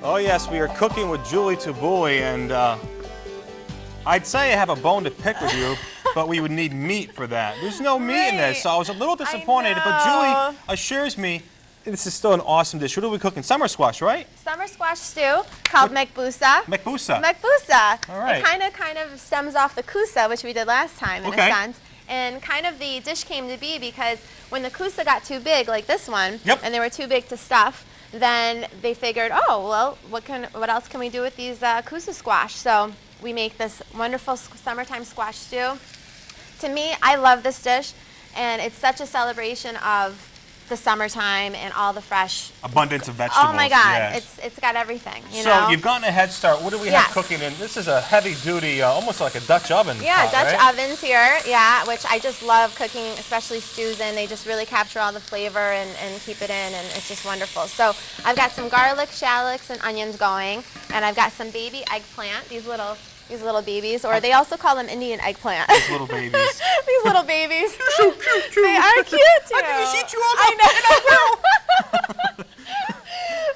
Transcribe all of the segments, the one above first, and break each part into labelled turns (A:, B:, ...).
A: Oh yes, we are cooking with Julie Tabbouleh, and I'd say I have a bone to pick with you, but we would need meat for that. There's no meat in this, so I was a little disappointed, but Julie assures me this is still an awesome dish. What are we cooking? Summer squash, right?
B: Summer squash stew called Makbousa.
A: Makbousa.
B: Makbousa.
A: All right.
B: It kind of stems off the kusa, which we did last time in a sense. And kind of the dish came to be because when the kusa got too big, like this one, and they were too big to stuff, then they figured, oh, well, what else can we do with these kusa squash? So we make this wonderful summertime squash stew. To me, I love this dish, and it's such a celebration of the summertime and all the fresh
A: abundance of vegetables.
B: Oh my God, it's got everything. You
A: so
B: know?
A: You've gotten a head start. What do we have cooking? And this is a heavy-duty, almost like a Dutch oven.
B: Yeah,
A: pot,
B: Dutch
A: right?
B: ovens here. Yeah, which I just love cooking, especially stews in. They just really capture all the flavor and keep it in, and it's just wonderful. So I've got some garlic, shallots, and onions going, and I've got some baby eggplant. These little babies, or they also call them Indian eggplant.
A: These little babies.
B: These little babies.
A: They're so cute, too.
B: They are cute, too.
A: I can just eat you all
B: I
A: know.
B: know.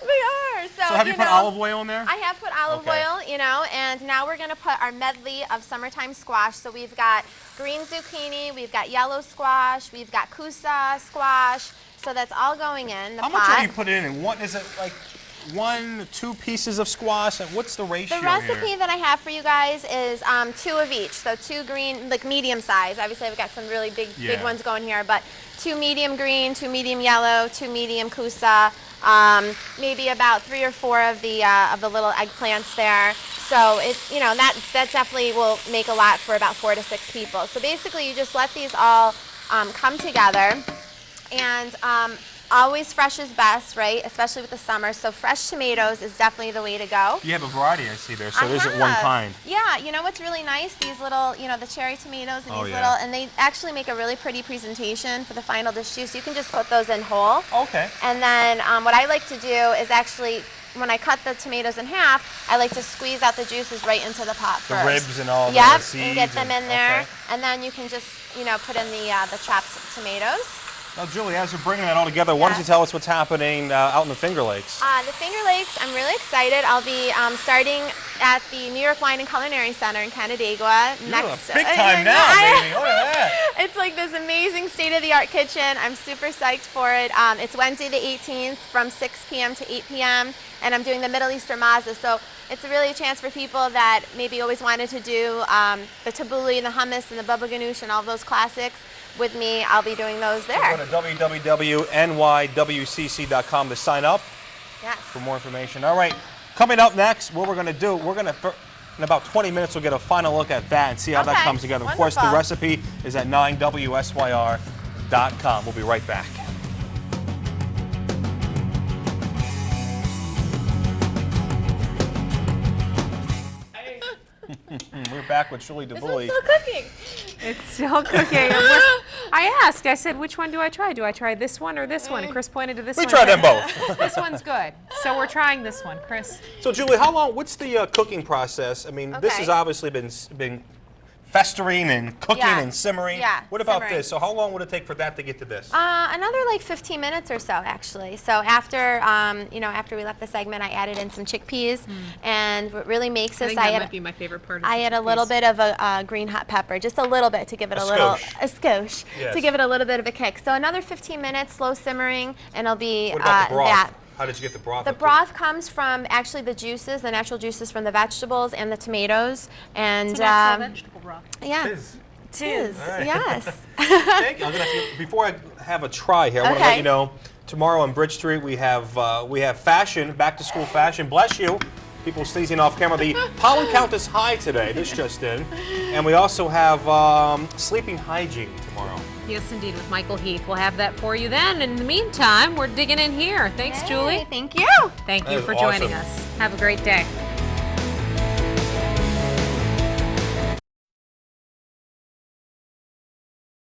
B: They are. So
A: have you put olive oil in there?
B: I have put olive oil, you know, and now we're going to put our medley of summertime squash. So we've got green zucchini, we've got yellow squash, we've got kusa squash. So that's all going in the pot.
A: How much are you putting in? And what is it like? 1, 2 pieces of squash, and what's the ratio
B: The recipe
A: here?
B: that I have for you guys is 2 of each, so 2 green, like medium size. Obviously, I've got some really big ones going here, but 2 medium green, 2 medium yellow, 2 medium kusa, maybe about 3 or 4 of the little eggplants there. So it's, you know, that definitely will make a lot for about 4 to 6 people. So basically, you just let these all come together, and always fresh is best, right? Especially with the summer. So fresh tomatoes is definitely the way to go.
A: You have a variety, I see there, so there isn't one kind.
B: Yeah, you know what's really nice? These little, you know, the cherry tomatoes and these little, and they actually make a really pretty presentation for the final dish too. So you can just put those in whole.
A: Okay.
B: And then what I like to do is actually, when I cut the tomatoes in half, I like to squeeze out the juices right into the pot first.
A: The ribs and all the seeds.
B: Yep, and get them in there. And then you can just, you know, put in the chopped tomatoes.
A: Now, Julie, as we're bringing that all together, why don't you tell us what's happening out in the Finger Lakes?
B: The Finger Lakes, I'm really excited. I'll be starting at the New York Wine and Culinary Center in Canandaigua next.
A: Big time now, baby. Look at that.
B: It's like this amazing state-of-the-art kitchen. I'm super psyched for it. It's Wednesday the 18th from 6 p.m. to 8 p.m. and I'm doing the Middle Eastern Mazza. So it's really a chance for people that maybe always wanted to do the tabbouleh and the hummus and the baba ganoush and all those classics. With me, I'll be doing those there.
A: Go to www.nywcc.com to sign up for more information. All right, coming up next, what we're going to do, in about 20 minutes, we'll get a final look at that and see how that comes together. Wonderful. Of course, the recipe is at 9wsyr.com. We'll be right back. We're back with Julie Tabbouleh.
B: It's still cooking.
C: It's still cooking. I asked, I said, which one do I try? Do I try this one or this one? And Chris pointed to this one.
A: We tried them both.
C: This one's good. So we're trying this one, Chris.
A: So Julie, what's the cooking process? I mean, this has obviously been festering and cooking and simmering.
B: Yeah,
A: what about this? So how long would it take for that to get to this?
B: Another like 15 minutes or so, actually. So after, you know, after we left the segment, I added in some chickpeas, and what really makes this,
C: that might be my favorite part.
B: I add a little bit of a green hot pepper, just a little bit to give it a skosh, to give it a little bit of a kick. So another 15 minutes, slow simmering, and it'll be
A: what about the broth?
B: that.
A: How did you get the broth?
B: The broth comes from actually the juices, the natural juices from the vegetables and the tomatoes. And
C: it's a natural vegetable broth.
B: Yeah.
A: It is.
B: It is. Right. Yes.
A: Thank you. Before I have a try here, I want to let you know, tomorrow on Bridge Street we have fashion, back to school fashion. Bless you. People sneezing off camera. The pollen count is high today. This just in. And we also have sleeping hygiene tomorrow.
C: Yes, indeed, with Michael Heath. We'll have that for you then. In the meantime, we're digging in here. Thanks, Julie.
B: Thank you.
C: Thank you for joining us. Have a great day.